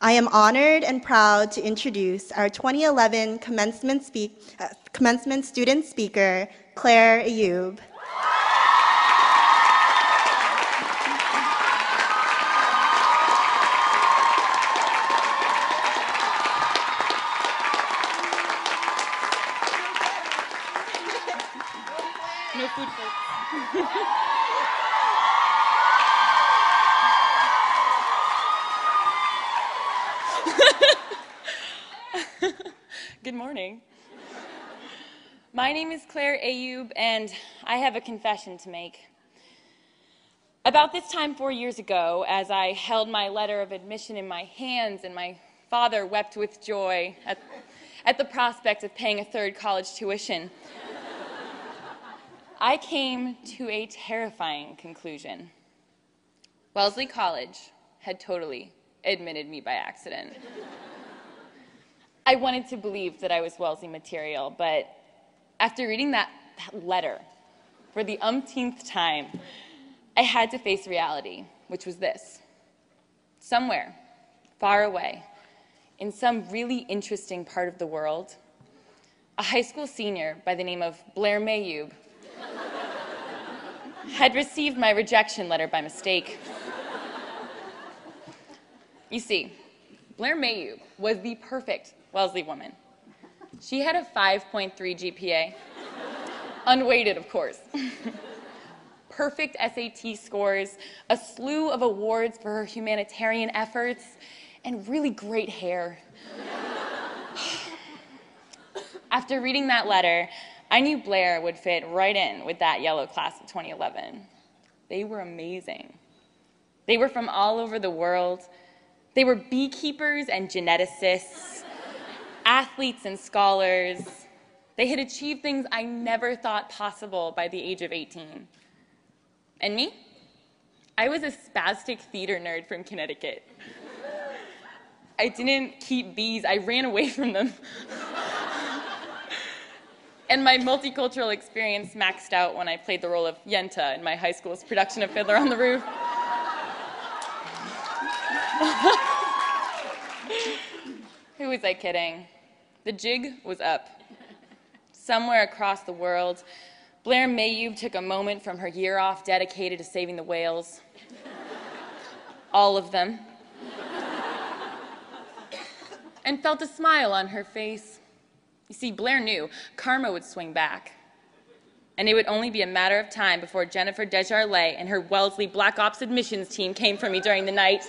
I am honored and proud to introduce our 2011 Commencement student speaker, Claire Ayoub. No food, folks. Good morning. My name is Claire Ayoub, and I have a confession to make. About this time 4 years ago, as I held my letter of admission in my hands and my father wept with joy at the prospect of paying a third college tuition, I came to a terrifying conclusion. Wellesley College had totally admitted me by accident. I wanted to believe that I was Wellesley material, but after reading that letter for the umpteenth time, I had to face reality, which was this. Somewhere, far away, in some really interesting part of the world, a high school senior by the name of Blair Ayoub had received my rejection letter by mistake. You see, Blair Ayoub was the perfect Wellesley woman. She had a 5.3 GPA, unweighted, of course. Perfect SAT scores, a slew of awards for her humanitarian efforts, and really great hair. After reading that letter, I knew Blair would fit right in with that yellow class of 2011. They were amazing. They were from all over the world. They were beekeepers and geneticists, athletes and scholars. They had achieved things I never thought possible by the age of 18. And me? I was a spastic theater nerd from Connecticut. I didn't keep bees, I ran away from them. And my multicultural experience maxed out when I played the role of Yenta in my high school's production of Fiddler on the Roof. Who was I kidding? The jig was up. Somewhere across the world, Blair Ayoub took a moment from her year off dedicated to saving the whales. All of them. And felt a smile on her face. You see, Blair knew karma would swing back. And it would only be a matter of time before Jennifer Desjardins and her Wellesley Black Ops admissions team came for me during the night.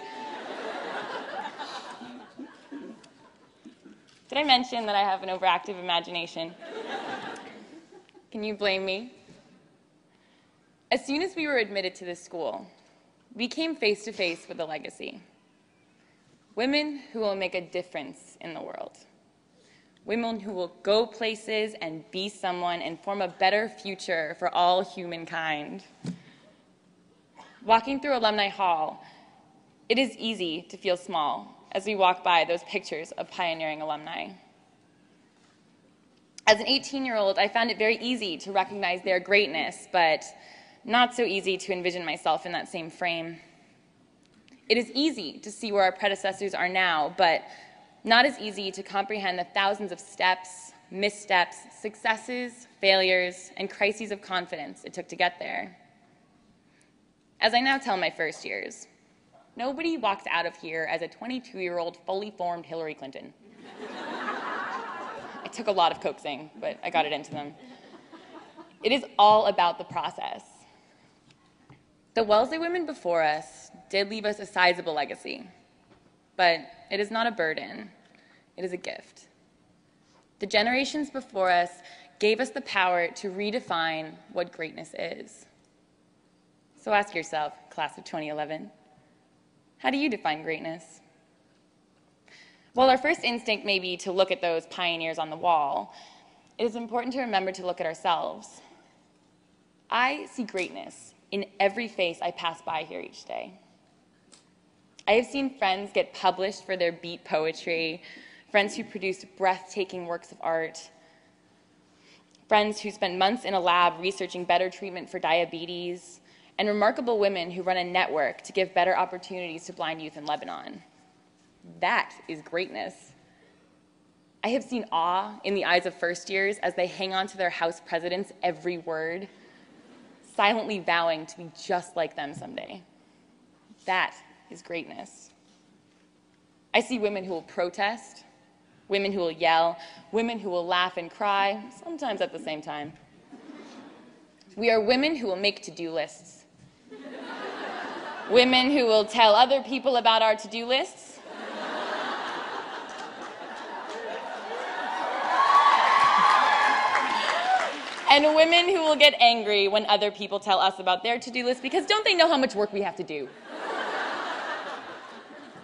Did I mention that I have an overactive imagination? Can you blame me? As soon as we were admitted to this school, we came face to face with a legacy. Women who will make a difference in the world. Women who will go places and be someone and form a better future for all humankind. Walking through Alumni Hall, it is easy to feel small as we walk by those pictures of pioneering alumni. As an 18-year-old, I found it very easy to recognize their greatness, but not so easy to envision myself in that same frame. It is easy to see where our predecessors are now, but not as easy to comprehend the thousands of steps, missteps, successes, failures, and crises of confidence it took to get there. As I now tell my first years, nobody walks out of here as a 22-year-old fully formed Hillary Clinton. It took a lot of coaxing, but I got it into them. It is all about the process. The Wellesley women before us did leave us a sizable legacy, but it is not a burden, it is a gift. The generations before us gave us the power to redefine what greatness is. So ask yourself, class of 2011, how do you define greatness? While our first instinct may be to look at those pioneers on the wall, it is important to remember to look at ourselves. I see greatness in every face I pass by here each day. I have seen friends get published for their beat poetry, friends who produced breathtaking works of art, friends who spent months in a lab researching better treatment for diabetes, and remarkable women who run a network to give better opportunities to blind youth in Lebanon. That is greatness. I have seen awe in the eyes of first years as they hang on to their house president's every word, silently vowing to be just like them someday. That is greatness. I see women who will protest, women who will yell, women who will laugh and cry, sometimes at the same time. We are women who will make to-do lists. Women who will tell other people about our to-do lists. And women who will get angry when other people tell us about their to-do list because don't they know how much work we have to do?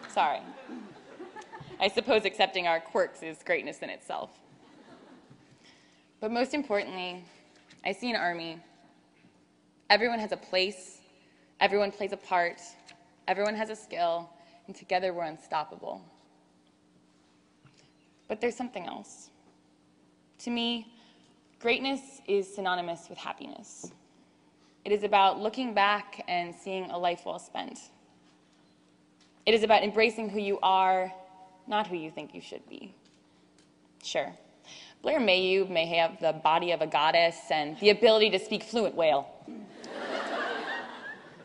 Sorry. I suppose accepting our quirks is greatness in itself. But most importantly, I see an army. Everyone has a place, everyone plays a part, everyone has a skill, and together we're unstoppable. But there's something else. To me, greatness is synonymous with happiness. It is about looking back and seeing a life well spent. It is about embracing who you are, not who you think you should be. Sure, Blair Ayoub may have the body of a goddess and the ability to speak fluent whale.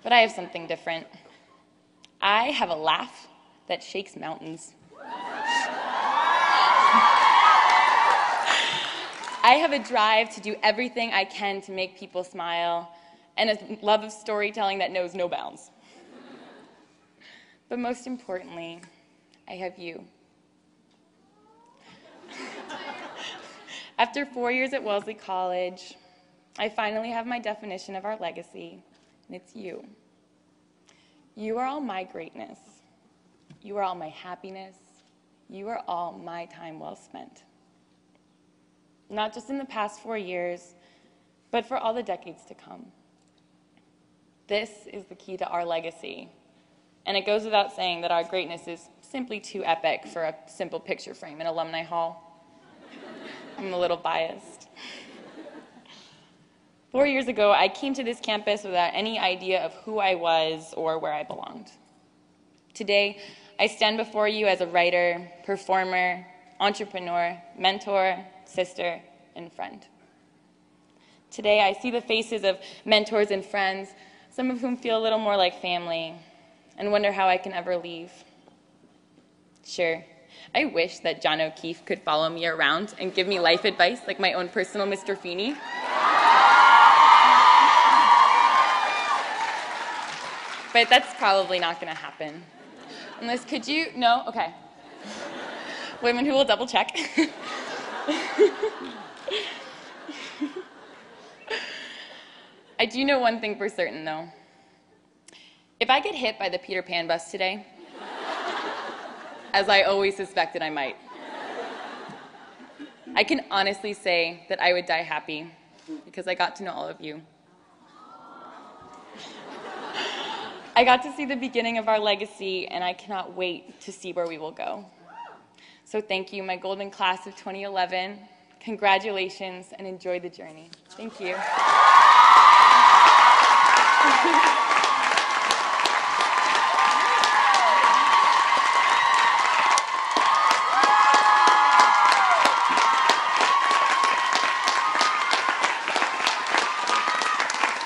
But I have something different. I have a laugh that shakes mountains. I have a drive to do everything I can to make people smile, and a love of storytelling that knows no bounds. But most importantly, I have you. After 4 years at Wellesley College, I finally have my definition of our legacy, and it's you. You are all my greatness. You are all my happiness. You are all my time well spent. Not just in the past 4 years, but for all the decades to come. This is the key to our legacy. And it goes without saying that our greatness is simply too epic for a simple picture frame in Alumni Hall. I'm a little biased. 4 years ago, I came to this campus without any idea of who I was or where I belonged. Today, I stand before you as a writer, performer, entrepreneur, mentor, sister, and friend. Today, I see the faces of mentors and friends, some of whom feel a little more like family, and wonder how I can ever leave. Sure, I wish that John O'Keefe could follow me around and give me life advice like my own personal Mr. Feeney. But that's probably not going to happen. Unless, could you? No? Okay. Women who will double check. I do know one thing for certain, though. If I get hit by the Peter Pan bus today, as I always suspected I might, I can honestly say that I would die happy because I got to know all of you. I got to see the beginning of our legacy, and I cannot wait to see where we will go. So thank you, my golden class of 2011. Congratulations, and enjoy the journey. Thank you.